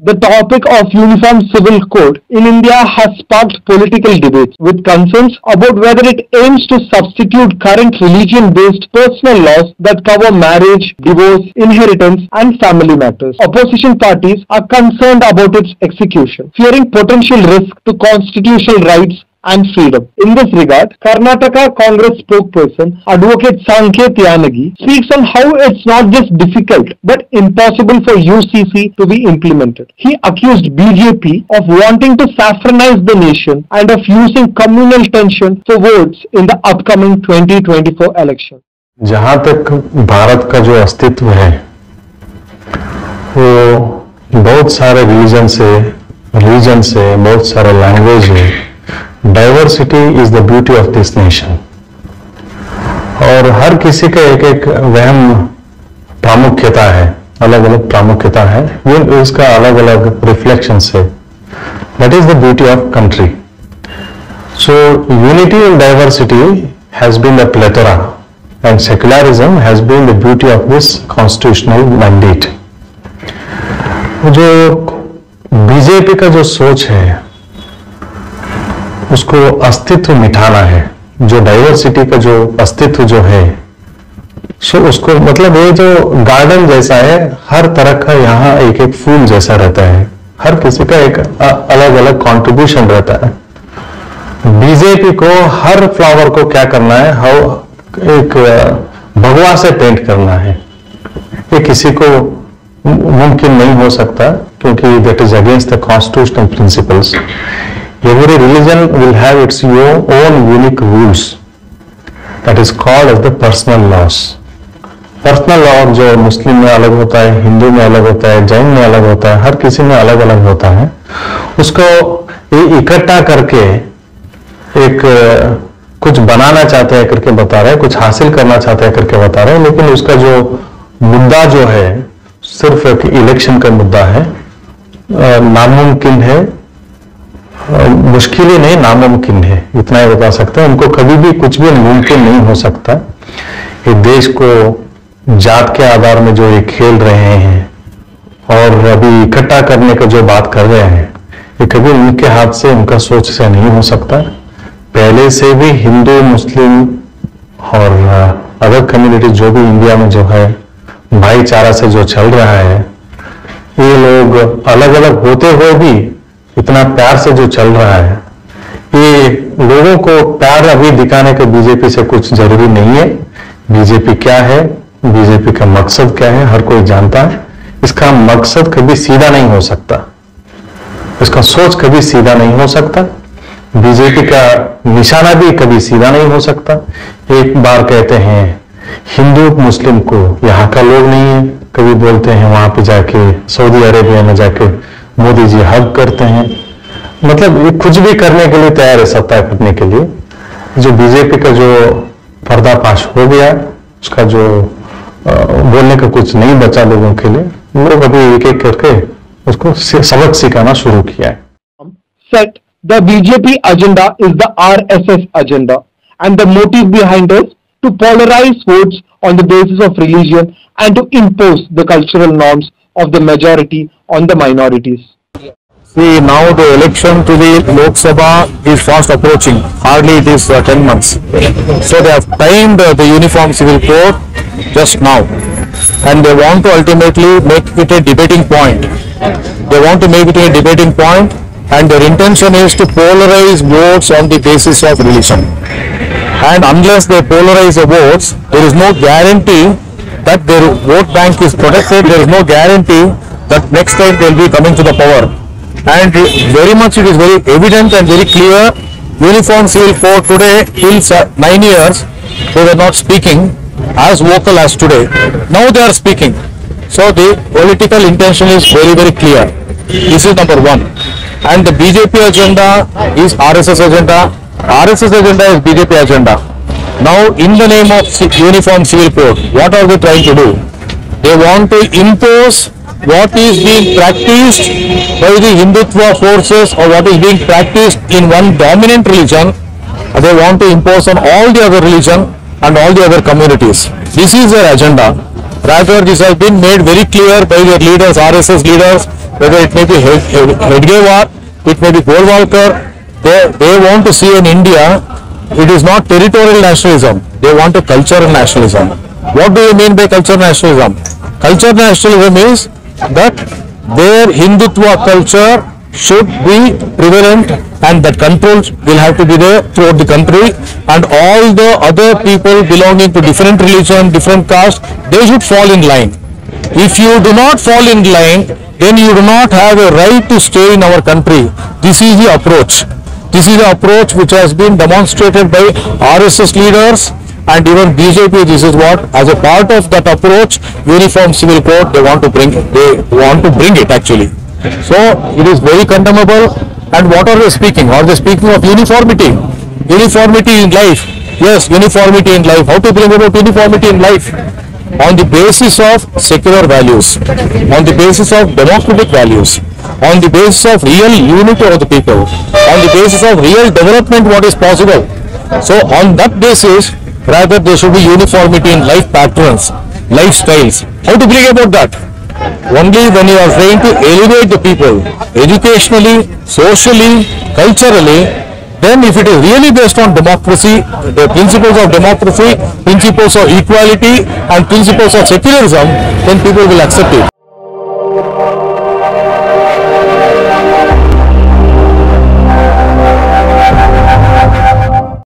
The topic of Uniform Civil Code in India has sparked political debates, with concerns about whether it aims to substitute current religion-based personal laws that cover marriage, divorce, inheritance, and family matters. Opposition parties are concerned about its execution, fearing potential risk to constitutional rights and freedom. In this regard, Karnataka Congress spokesperson Advocate Sanket Yanagi speaks on how it's not just difficult but impossible for UCC to be implemented. He accused BJP of wanting to saffronize the nation and of using communal tension for votes in the upcoming 2024 election. जहां तक भारत का जो अस्तित्व है वो बहुत सारे reason से बहुत सारे लैंग्वेज है. Diversity is the beauty of this nation. और हर किसी का एक एक वहम प्रामुख्यता है, अलग अलग प्रामुख्यता है, वो इसका अलग अलग रिफ्लेक्शन है. That is the beauty of country. So unity in diversity has been the plethora and secularism has been the beauty of this constitutional mandate. जो बीजेपी का जो सोच है उसको अस्तित्व मिटाना है. जो डाइवर्सिटी का जो अस्तित्व जो है सो उसको मतलब ये जो गार्डन जैसा है, हर तरह का यहाँ एक एक फूल जैसा रहता है, हर किसी का एक अलग अलग कंट्रीब्यूशन रहता है. बीजेपी को हर फ्लावर को क्या करना है, एक भगवा से पेंट करना है. ये किसी को मुमकिन नहीं हो सकता क्योंकि that is against the constitutional principles. Every religion will have its own unique rules that is called as the personal laws. Personal law जो मुस्लिम में अलग होता है, हिंदू में अलग होता है, जैन में अलग होता है, हर किसी में अलग अलग होता है. उसको इकट्ठा करके एक कुछ बनाना चाहते हैं करके बता रहे हैं, कुछ हासिल करना चाहते हैं करके बता रहे हैं, लेकिन उसका जो मुद्दा जो है सिर्फ एक इलेक्शन का मुद्दा है. नामुमकिन है, मुश्किल ही नहीं, नामुमकिन है, इतना ही बता सकते हैं. उनको कभी भी कुछ भी मुमकिन नहीं हो सकता. ये देश को जात के आधार में जो ये खेल रहे हैं और अभी इकट्ठा करने का जो बात कर रहे हैं, ये कभी उनके हाथ से, उनका सोच से नहीं हो सकता. पहले से भी हिंदू, मुस्लिम और अदर कम्युनिटी जो भी इंडिया में जो है भाईचारा से जो चल रहा है, ये लोग अलग अलग होते हुए भी इतना प्यार से जो चल रहा है, ये लोगों को प्यार अभी दिखाने के बीजेपी से कुछ जरूरी नहीं है. बीजेपी क्या है, बीजेपी का मकसद क्या है, हर कोई जानता है. इसका मकसद कभी सीधा नहीं हो सकता, इसका सोच कभी सीधा नहीं हो सकता. बीजेपी का निशाना भी कभी सीधा नहीं हो सकता. एक बार कहते हैं हिंदू मुस्लिम को यहाँ का लोग नहीं है, कभी बोलते हैं वहां पे जाके सऊदी अरेबिया में जाके मोदी जी हग करते हैं. मतलब ये कुछ भी करने के लिए तैयार है, सत्ता करने के लिए. जो बीजेपी का जो पर्दाफाश हो गया, उसका जो बोलने का कुछ नहीं बचा लोगों के लिए, लोग अभी एक एक करके उसको सबक सिखाना शुरू किया है. Set the BJP agenda is the RSS agenda, and the motive behind it to polarize votes on the basis of religion and to impose the cultural norms of the majority on the minorities. See, now the election to the Lok Sabha is fast approaching. Hardly it is 10 months. So they have timed the Uniform Civil Code just now, and they want to ultimately make it a debating point. They want to make it a debating point, and their intention is to polarize votes on the basis of religion. And unless they polarize the votes, there is no guarantee that their vote bank is protected. There is no guarantee that next time they will be coming to the power. And very much it is very evident and very clear. Uniform Civil Code today, till 9 years, they were not speaking as vocal as today. Now they are speaking. So the political intention is very, very clear. This is number one. And the BJP agenda is RSS agenda. RSS agenda is BJP agenda. Now, in the name of Uniform Civil Code, what are they trying to do? They want to impose what is being practiced by the Hindutva forces or what is being practiced in one dominant religion. They want to impose on all the other religion and all the other communities. This is their agenda. Rather, this has been made very clear by their leaders, RSS leaders, whether it may be Hedgewar, it may be Golwalkar. They want to see in India, it is not territorial nationalism. They want a cultural nationalism. What do you mean by cultural nationalism? Cultural nationalism is that their Hindutva culture should be prevalent and that control will have to be there throughout the country, and all the other people belonging to different religion, different caste, they should fall in line. If you do not fall in line, then you do not have a right to stay in our country. This is the approach. This is the approach which has been demonstrated by RSS leaders and even BJP. This is what, as a part of that approach, Uniform Civil Code, they want to bring it actually. So it is very condemnable. And what are they speaking? Are they speaking of uniformity? Uniformity in life. Yes, uniformity in life. How to bring about uniformity in life? On the basis of secular values, on the basis of democratic values, on the basis of real unity of the people, on the basis of real development, what is possible. So on that basis, rather there should be uniformity in life patterns, lifestyles. How to bring about that? Only when you are trying to elevate the people, educationally, socially, culturally, then if it is really based on democracy, the principles of democracy, principles of equality and principles of secularism, then people will accept it.